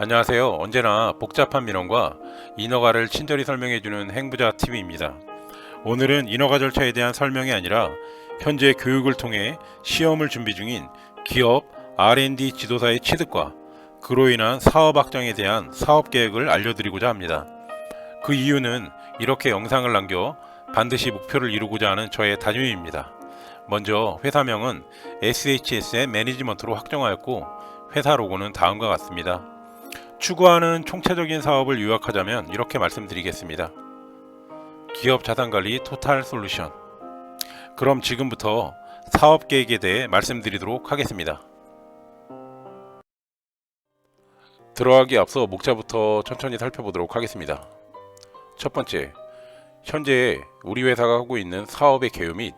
안녕하세요. 언제나 복잡한 민원과 인허가를 친절히 설명해주는 행부자TV입니다. 오늘은 인허가 절차에 대한 설명이 아니라 현재 교육을 통해 시험을 준비 중인 기업 R&D 지도사의 취득과 그로 인한 사업 확장에 대한 사업 계획을 알려드리고자 합니다. 그 이유는 이렇게 영상을 남겨 반드시 목표를 이루고자 하는 저의 다짐입니다. 먼저 회사명은 SHSM 매니지먼트로 확정하였고 회사 로고는 다음과 같습니다. 추구하는 총체적인 사업을 요약하자면 이렇게 말씀드리겠습니다. 기업 자산관리 토탈 솔루션. 그럼 지금부터 사업 계획에 대해 말씀드리도록 하겠습니다. 들어가기 앞서 목차부터 천천히 살펴보도록 하겠습니다. 첫 번째, 현재 우리 회사가 하고 있는 사업의 개요 및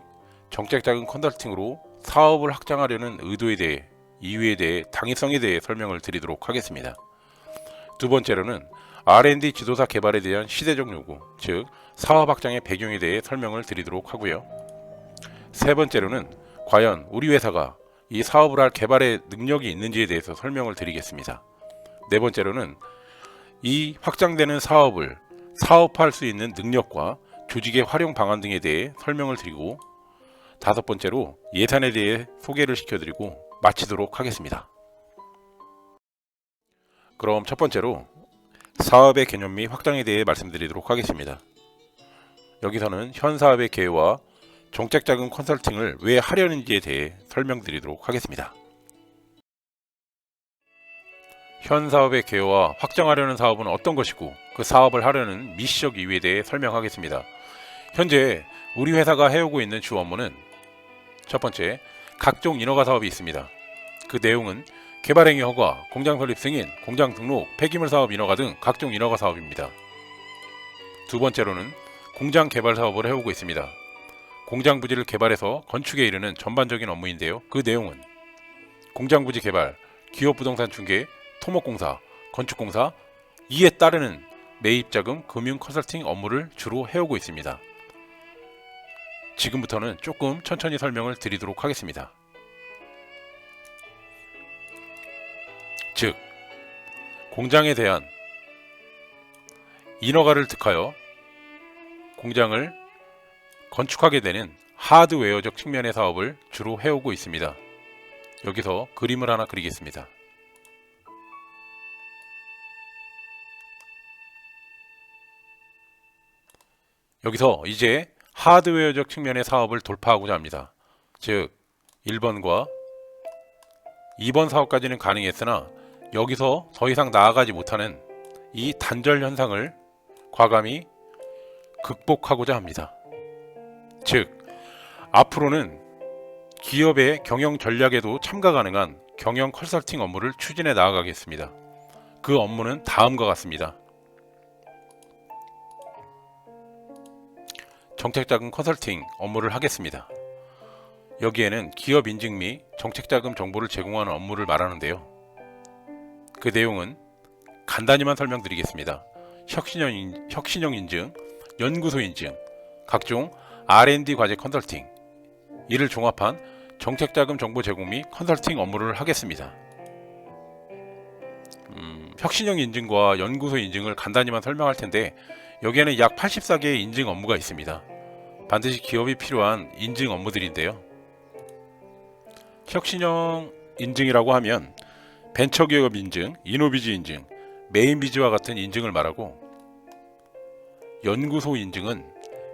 정책자금 컨설팅으로 사업을 확장하려는 의도에 대해, 이유에 대해, 당위성에 대해 설명을 드리도록 하겠습니다. 두 번째로는 R&D 지도사 개발에 대한 시대적 요구, 즉 사업 확장의 배경에 대해 설명을 드리도록 하고요. 세 번째로는 과연 우리 회사가 이 사업을 할 개발의 능력이 있는지에 대해서 설명을 드리겠습니다. 네 번째로는 이 확장되는 사업을 사업화할 수 있는 능력과 조직의 활용 방안 등에 대해 설명을 드리고, 다섯 번째로 예산에 대해 소개를 시켜드리고 마치도록 하겠습니다. 그럼 첫 번째로 사업의 개념 및 확장에 대해 말씀드리도록 하겠습니다. 여기서는 현 사업의 개요와 정책자금 컨설팅을 왜 하려는지에 대해 설명드리도록 하겠습니다. 현 사업의 개요와 확장하려는 사업은 어떤 것이고 그 사업을 하려는 미시적 이유에 대해 설명하겠습니다. 현재 우리 회사가 해오고 있는 주 업무는 첫 번째, 각종 인허가 사업이 있습니다. 그 내용은 개발행위 허가, 공장 설립 승인, 공장 등록, 폐기물 사업 인허가 등 각종 인허가 사업입니다. 두 번째로는 공장 개발 사업을 해오고 있습니다. 공장 부지를 개발해서 건축에 이르는 전반적인 업무인데요. 그 내용은 공장 부지 개발, 기업 부동산 중개, 토목공사, 건축공사, 이에 따르는 매입자금, 금융 컨설팅 업무를 주로 해오고 있습니다. 지금부터는 조금 천천히 설명을 드리도록 하겠습니다. 즉, 공장에 대한 인허가를 득하여 공장을 건축하게 되는 하드웨어적 측면의 사업을 주로 해오고 있습니다. 여기서 그림을 하나 그리겠습니다. 여기서 이제 하드웨어적 측면의 사업을 돌파하고자 합니다. 즉, 1번과 2번 사업까지는 가능했으나 여기서 더 이상 나아가지 못하는 이 단절 현상을 과감히 극복하고자 합니다. 즉, 앞으로는 기업의 경영 전략에도 참가 가능한 경영 컨설팅 업무를 추진해 나아가겠습니다. 그 업무는 다음과 같습니다. 정책자금 컨설팅 업무를 하겠습니다. 여기에는 기업 인증 및 정책자금 정보를 제공하는 업무를 말하는데요. 그 내용은 간단히만 설명드리겠습니다. 혁신형 인증, 연구소 인증, 각종 R&D 과제 컨설팅, 이를 종합한 정책자금 정보 제공 및 컨설팅 업무를 하겠습니다. 혁신형 인증과 연구소 인증을 간단히만 설명할 텐데, 여기에는 약 84개의 인증 업무가 있습니다. 반드시 기업이 필요한 인증 업무들인데요. 혁신형 인증이라고 하면 벤처기업 인증, 이노비즈 인증, 메인비즈와 같은 인증을 말하고, 연구소 인증은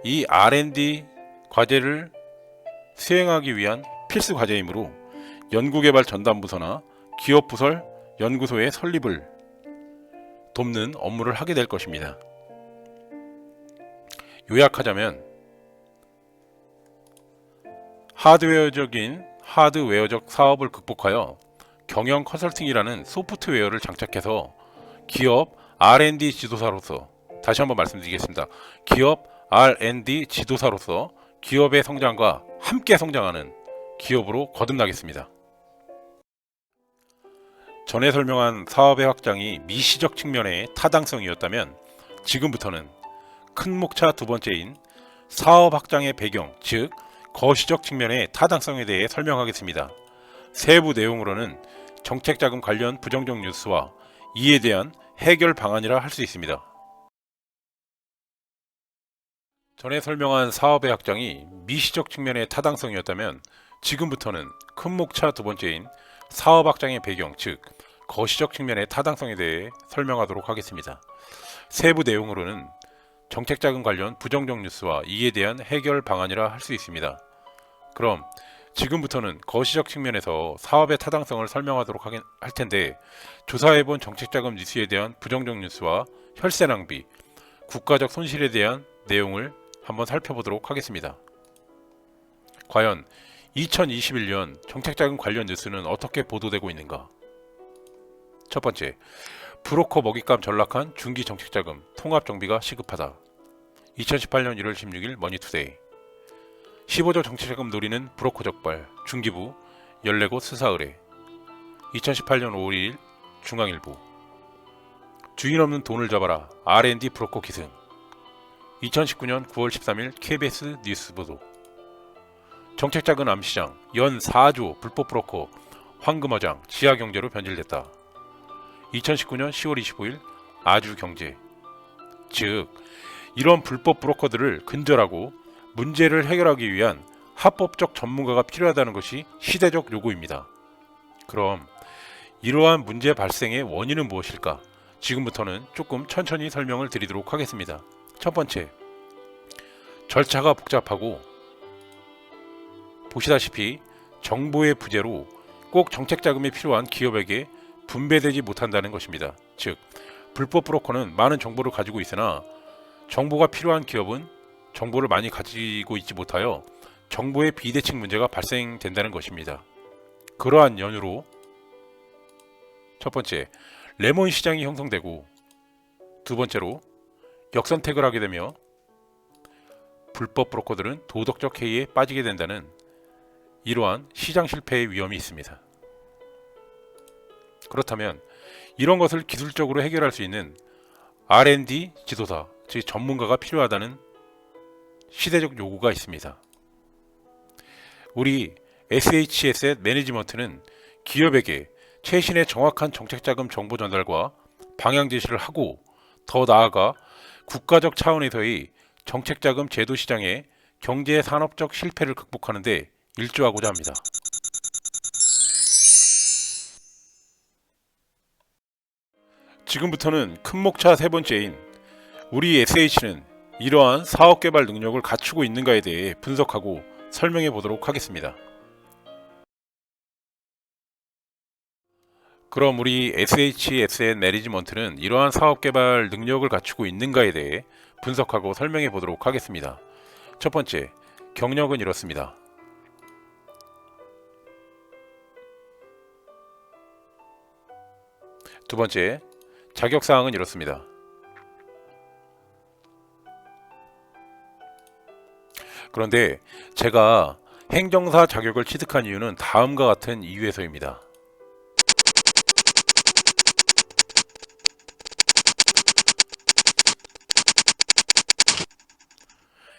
이 R&D 과제를 수행하기 위한 필수 과제이므로 연구개발 전담부서나 기업부설 연구소의 설립을 돕는 업무를 하게 될 것입니다. 요약하자면 하드웨어적 사업을 극복하여 경영 컨설팅이라는 소프트웨어를 장착해서 기업 R&D 지도사로서, 다시 한번 말씀드리겠습니다. 기업 R&D 지도사로서 기업의 성장과 함께 성장하는 기업으로 거듭나겠습니다. 전에 설명한 사업의 확장이 미시적 측면의 타당성이었다면, 지금부터는 큰 목차 두 번째인 사업 확장의 배경, 즉 거시적 측면의 타당성에 대해 설명하겠습니다. 세부 내용으로는 정책자금 관련 부정적 뉴스와 이에 대한 해결 방안이라 할 수 있습니다. 전에 설명한 사업의 확장이 미시적 측면의 타당성이었다면 지금부터는 큰 목차 두 번째인 사업 확장의 배경, 즉 거시적 측면의 타당성에 대해 설명하도록 하겠습니다. 세부 내용으로는 정책자금 관련 부정적 뉴스와 이에 대한 해결 방안이라 할 수 있습니다. 그럼 지금부터는 거시적 측면에서 사업의 타당성을 설명하도록 할 텐데, 조사해본 정책자금 뉴스에 대한 부정적 뉴스와 혈세 낭비, 국가적 손실에 대한 내용을 한번 살펴보도록 하겠습니다. 과연 2021년 정책자금 관련 뉴스는 어떻게 보도되고 있는가? 첫 번째, 브로커 먹잇감 전락한 중기 정책자금 통합정비가 시급하다. 2018년 1월 16일 머니투데이. 15조 정책자금 노리는 브로커 적발, 중기부 14곳 수사 의뢰. 2018년 5월 2일 중앙일보. 주인 없는 돈을 잡아라, R&D 브로커 기승. 2019년 9월 13일 KBS 뉴스 보도. 정책자금 암시장, 연 4조 불법 브로커 황금어장 지하경제로 변질됐다. 2019년 10월 25일 아주경제. 즉, 이런 불법 브로커들을 근절하고 문제를 해결하기 위한 합법적 전문가가 필요하다는 것이 시대적 요구입니다. 그럼 이러한 문제 발생의 원인은 무엇일까? 지금부터는 조금 천천히 설명을 드리도록 하겠습니다. 첫 번째, 절차가 복잡하고 보시다시피 정보의 부재로 꼭 정책자금이 필요한 기업에게 분배되지 못한다는 것입니다. 즉, 불법 브로커는 많은 정보를 가지고 있으나 정보가 필요한 기업은 정보를 많이 가지고 있지 못하여 정보의 비대칭 문제가 발생된다는 것입니다. 그러한 연유로 첫 번째, 레몬 시장이 형성되고, 두 번째로 역선택을 하게 되며 불법 브로커들은 도덕적 해이에 빠지게 된다는 이러한 시장 실패의 위험이 있습니다. 그렇다면 이런 것을 기술적으로 해결할 수 있는 R&D 지도사, 즉 전문가가 필요하다는 시대적 요구가 있습니다. 우리 SHS 매니지먼트는 기업에게 최신의 정확한 정책자금 정보 전달과 방향 제시를 하고, 더 나아가 국가적 차원에서의 정책자금 제도 시장의 경제 산업적 실패를 극복하는 데 일조하고자 합니다. 지금부터는 큰 목차 세 번째인 우리 SH는 이러한 사업개발 능력을 갖추고 있는가에 대해 분석하고 설명해 보도록 하겠습니다. 그럼 우리 SHSN 매니지먼트는 이러한 사업개발 능력을 갖추고 있는가에 대해 분석하고 설명해 보도록 하겠습니다. 첫 번째, 경력은 이렇습니다. 두 번째, 자격사항은 이렇습니다. 그런데 제가 행정사 자격을 취득한 이유는 다음과 같은 이유에서입니다.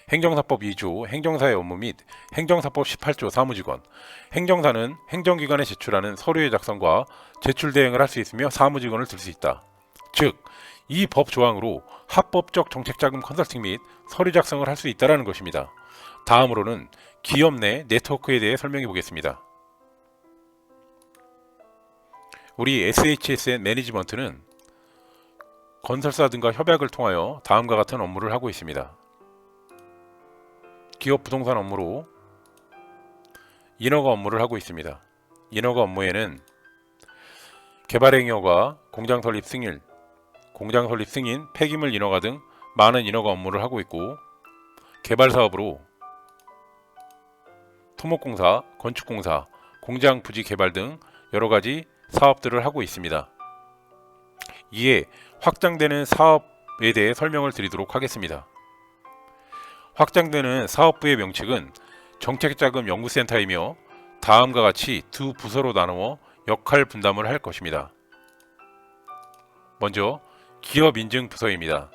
행정사법 2조 행정사의 업무 및 행정사법 18조 사무직원. 행정사는 행정기관에 제출하는 서류의 작성과 제출 대행을 할 수 있으며 사무직원을 들 수 있다. 즉, 이 법 조항으로 합법적 정책자금 컨설팅 및 서류 작성을 할 수 있다는 것입니다. 다음으로는 기업 내 네트워크에 대해 설명해 보겠습니다. 우리 SHSN 매니지먼트는 건설사 등과 협약을 통하여 다음과 같은 업무를 하고 있습니다. 기업 부동산 업무로 인허가 업무를 하고 있습니다. 인허가 업무에는 개발행위허가, 공장 설립 승인, 폐기물 인허가 등 많은 인허가 업무를 하고 있고, 개발 사업으로 토목공사, 건축공사, 공장 부지 개발 등 여러가지 사업들을 하고 있습니다. 이에 확장되는 사업에 대해 설명을 드리도록 하겠습니다. 확장되는 사업부의 명칭은 정책자금 연구센터이며 다음과 같이 두 부서로 나누어 역할 분담을 할 것입니다. 먼저 기업인증부서입니다.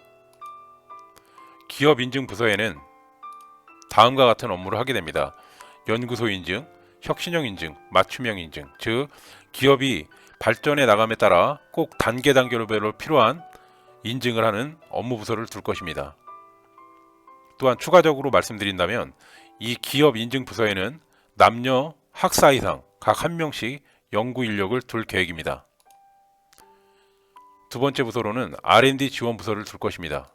기업인증부서에는 다음과 같은 업무를 하게 됩니다. 연구소 인증, 혁신형 인증, 맞춤형 인증, 즉 기업이 발전해 나감에 따라 꼭 단계별로 필요한 인증을 하는 업무 부서를 둘 것입니다. 또한 추가적으로 말씀드린다면 이 기업 인증 부서에는 남녀 학사 이상 각 한 명씩 연구 인력을 둘 계획입니다. 두 번째 부서로는 R&D 지원 부서를 둘 것입니다.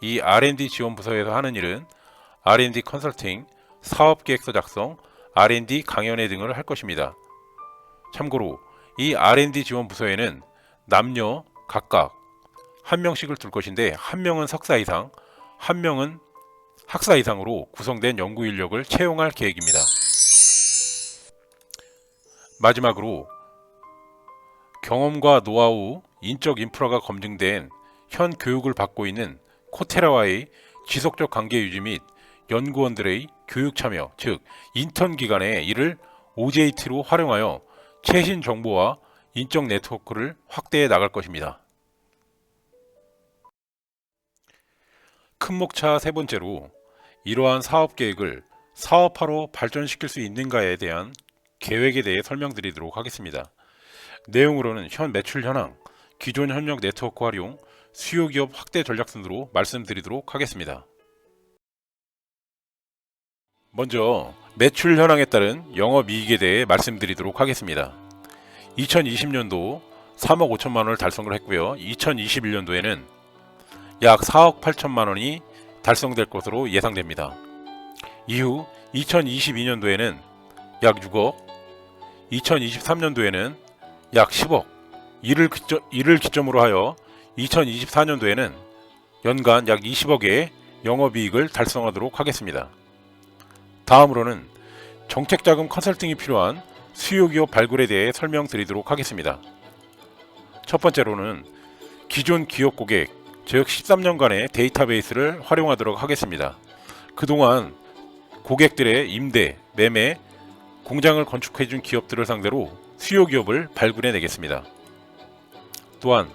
이 R&D 지원 부서에서 하는 일은 R&D 컨설팅, 사업계획서 작성, R&D 강연회 등을 할 것입니다. 참고로 이 R&D 지원 부서에는 남녀 각각 한 명씩을 둘 것인데 한 명은 석사 이상, 한 명은 학사 이상으로 구성된 연구 인력을 채용할 계획입니다. 마지막으로 경험과 노하우, 인적 인프라가 검증된 현 교육을 받고 있는 코테라와의 지속적 관계 유지 및 연구원들의 교육 참여, 즉 인턴 기간에 이를 OJT로 활용하여 최신 정보와 인적 네트워크를 확대해 나갈 것입니다. 큰 목차 세 번째로 이러한 사업 계획을 사업화로 발전시킬 수 있는가에 대한 계획에 대해 설명드리도록 하겠습니다. 내용으로는 현 매출 현황, 기존 협력 네트워크 활용, 수요 기업 확대 전략 순으로 말씀드리도록 하겠습니다. 먼저 매출 현황에 따른 영업이익에 대해 말씀드리도록 하겠습니다. 2020년도 3억 5천만 원을 달성을 했고요. 2021년도에는 약 4억 8천만 원이 달성될 것으로 예상됩니다. 이후 2022년도에는 약 6억, 2023년도에는 약 10억, 이를 기점으로 하여 2024년도에는 연간 약 20억의 영업이익을 달성하도록 하겠습니다. 다음으로는 정책자금 컨설팅이 필요한 수요기업 발굴에 대해 설명드리도록 하겠습니다. 첫 번째로는 기존 기업 고객, 즉 13년간의 데이터베이스를 활용하도록 하겠습니다. 그동안 고객들의 임대, 매매, 공장을 건축해준 기업들을 상대로 수요기업을 발굴해내겠습니다. 또한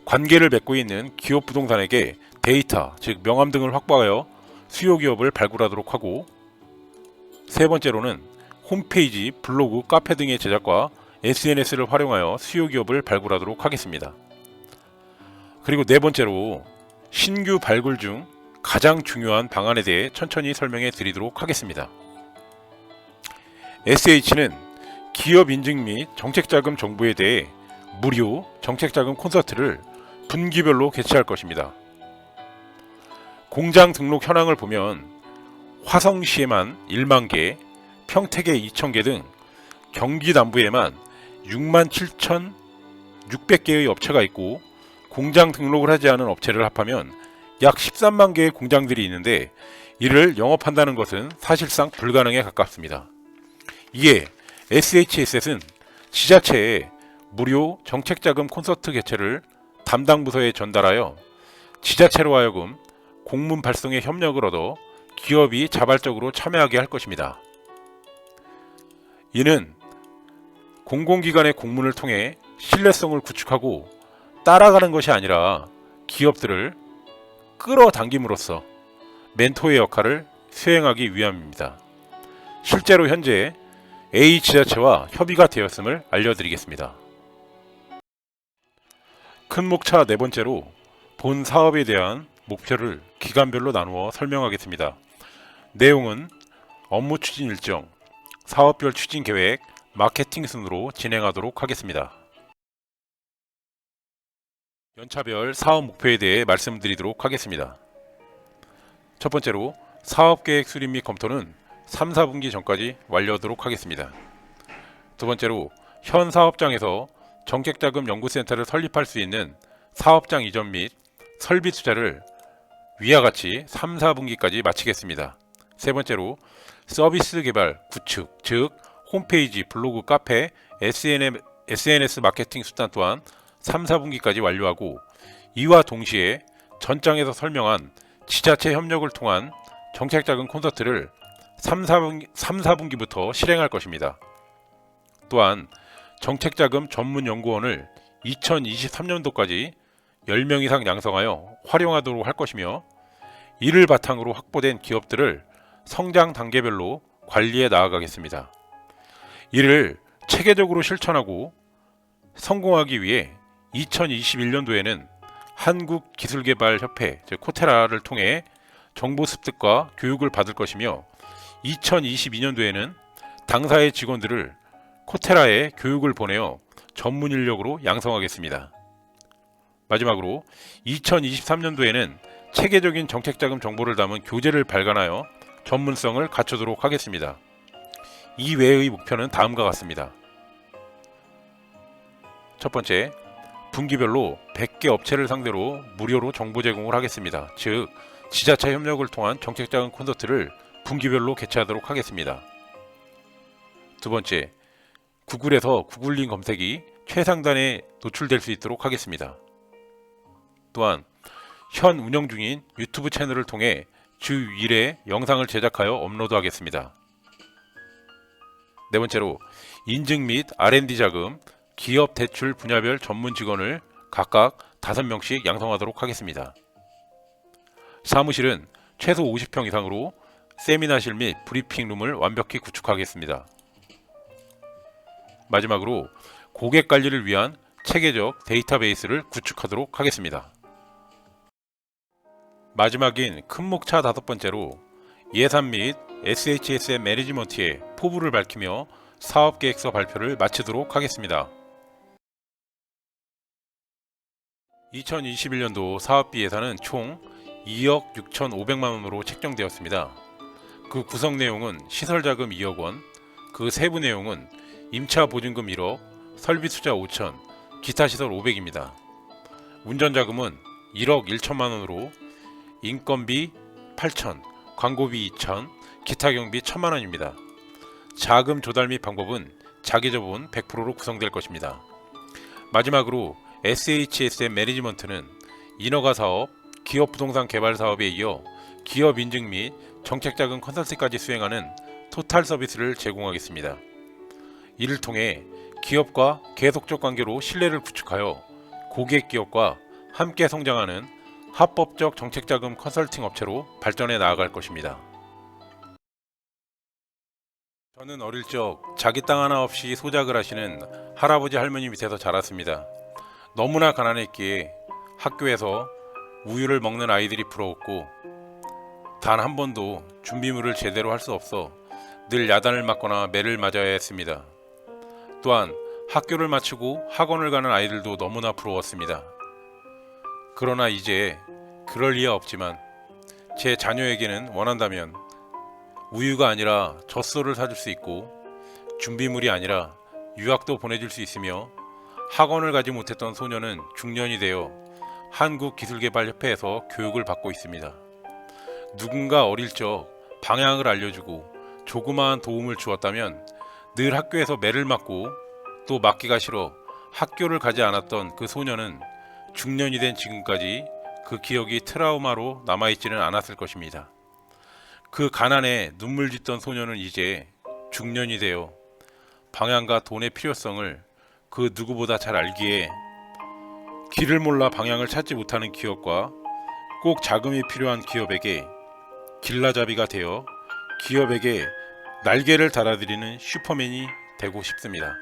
관계를 맺고 있는 기업 부동산에게 데이터, 즉 명함 등을 확보하여 수요기업을 발굴하도록 하고, 세 번째로는 홈페이지, 블로그, 카페 등의 제작과 SNS를 활용하여 수요기업을 발굴하도록 하겠습니다. 그리고 네 번째로 신규 발굴 중 가장 중요한 방안에 대해 천천히 설명해 드리도록 하겠습니다. SH는 기업 인증 및 정책자금 정보에 대해 무료 정책자금 콘서트를 분기별로 개최할 것입니다. 공장 등록 현황을 보면 화성시에만 1만 개, 평택에 2,000개 등 경기 남부에만 67,600개의 업체가 있고, 공장 등록을 하지 않은 업체를 합하면 약 13만 개의 공장들이 있는데 이를 영업한다는 것은 사실상 불가능에 가깝습니다. 이에 SHS는 지자체에 무료 정책자금 콘서트 개최를 담당 부서에 전달하여 지자체로 하여금 공문 발송에 협력을 얻어 기업이 자발적으로 참여하게 할 것입니다. 이는 공공기관의 공문을 통해 신뢰성을 구축하고 따라가는 것이 아니라 기업들을 끌어당김으로써 멘토의 역할을 수행하기 위함입니다. 실제로 현재 A 지자체와 협의가 되었음을 알려드리겠습니다. 큰 목차 네 번째로 본 사업에 대한 목표를 기간별로 나누어 설명하겠습니다. 내용은 업무 추진 일정, 사업별 추진 계획, 마케팅 순으로 진행하도록 하겠습니다. 연차별 사업 목표에 대해 말씀드리도록 하겠습니다. 첫 번째로 사업계획 수립 및 검토는 3, 4분기 전까지 완료하도록 하겠습니다. 두 번째로 현 사업장에서 정책자금 연구센터를 설립할 수 있는 사업장 이전 및 설비 투자를 위와 같이 3, 4분기까지 마치겠습니다. 세 번째로 서비스 개발 구축, 즉 홈페이지, 블로그, 카페, SNS 마케팅 수단 또한 3, 4분기까지 완료하고, 이와 동시에 전장에서 설명한 지자체 협력을 통한 정책자금 콘서트를 3, 4분기부터 실행할 것입니다. 또한 정책자금 전문 연구원을 2023년도까지 10명 이상 양성하여 활용하도록 할 것이며, 이를 바탕으로 확보된 기업들을 성장 단계별로 관리해 나아가겠습니다. 이를 체계적으로 실천하고 성공하기 위해 2021년도에는 한국기술개발협회 즉 코테라를 통해 정보 습득과 교육을 받을 것이며 2022년도에는 당사의 직원들을 코테라에 교육을 보내어 전문 인력으로 양성하겠습니다. 마지막으로 2023년도에는 체계적인 정책자금 정보를 담은 교재를 발간하여 전문성을 갖추도록 하겠습니다. 이외의 목표는 다음과 같습니다. 첫 번째, 분기별로 100개 업체를 상대로 무료로 정보 제공을 하겠습니다. 즉, 지자체 협력을 통한 정책자금 콘서트를 분기별로 개최하도록 하겠습니다. 두 번째, 구글에서 구글링 검색이 최상단에 노출될 수 있도록 하겠습니다. 또한 현 운영 중인 유튜브 채널을 통해 주 1회 영상을 제작하여 업로드하겠습니다. 네 번째로, 인증 및 R&D 자금, 기업 대출 분야별 전문 직원을 각각 5명씩 양성하도록 하겠습니다. 사무실은 최소 50평 이상으로 세미나실 및 브리핑룸을 완벽히 구축하겠습니다. 마지막으로 고객 관리를 위한 체계적 데이터베이스를 구축하도록 하겠습니다. 마지막인 큰 목차 5번째로 예산 및 SHSM 매니지먼트의 포부를 밝히며 사업계획서 발표를 마치도록 하겠습니다. 2021년도 사업비 예산은 총 2억 6,500만원으로 책정되었습니다. 그 구성 내용은 시설자금 2억 원, 그 세부 내용은 임차 보증금 1억, 설비 투자 5천, 기타 시설 500입니다. 운전자금은 1억 1천만원으로 인건비 8천, 광고비 2천, 기타 경비 1,000만원입니다. 자금 조달 및 방법은 자기자본 100%로 구성될 것입니다. 마지막으로 SHSM 매니지먼트는 인허가 사업, 기업 부동산 개발 사업에 이어 기업 인증 및 정책자금 컨설팅까지 수행하는 토탈 서비스를 제공하겠습니다. 이를 통해 기업과 계속적 관계로 신뢰를 구축하여 고객 기업과 함께 성장하는 합법적 정책자금 컨설팅 업체로 발전해 나아갈 것입니다. 저는 어릴 적 자기 땅 하나 없이 소작을 하시는 할아버지 할머니 밑에서 자랐습니다. 너무나 가난했기에 학교에서 우유를 먹는 아이들이 부러웠고 단 한 번도 준비물을 제대로 할 수 없어 늘 야단을 맞거나 매를 맞아야 했습니다. 또한 학교를 마치고 학원을 가는 아이들도 너무나 부러웠습니다. 그러나 이제 그럴 리야 없지만 제 자녀에게는 원한다면 우유가 아니라 젖소를 사줄 수 있고 준비물이 아니라 유학도 보내줄 수 있으며 학원을 가지 못했던 소녀는 중년이 되어 한국기술개발협회에서 교육을 받고 있습니다. 누군가 어릴 적 방향을 알려주고 조그마한 도움을 주었다면 늘 학교에서 매를 맞고 또 맞기가 싫어 학교를 가지 않았던 그 소녀는 중년이 된 지금까지 그 기억이 트라우마로 남아있지는 않았을 것입니다. 그 가난에 눈물 짓던 소녀는 이제 중년이 되어 방향과 돈의 필요성을 그 누구보다 잘 알기에 길을 몰라 방향을 찾지 못하는 기업과 꼭 자금이 필요한 기업에게 길라잡이가 되어 기업에게 날개를 달아드리는 슈퍼맨이 되고 싶습니다.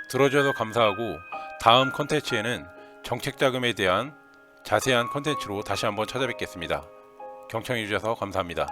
들어줘서 감사하고 다음 컨텐츠에는 정책자금에 대한 자세한 컨텐츠로 다시 한번 찾아뵙겠습니다. 경청해주셔서 감사합니다.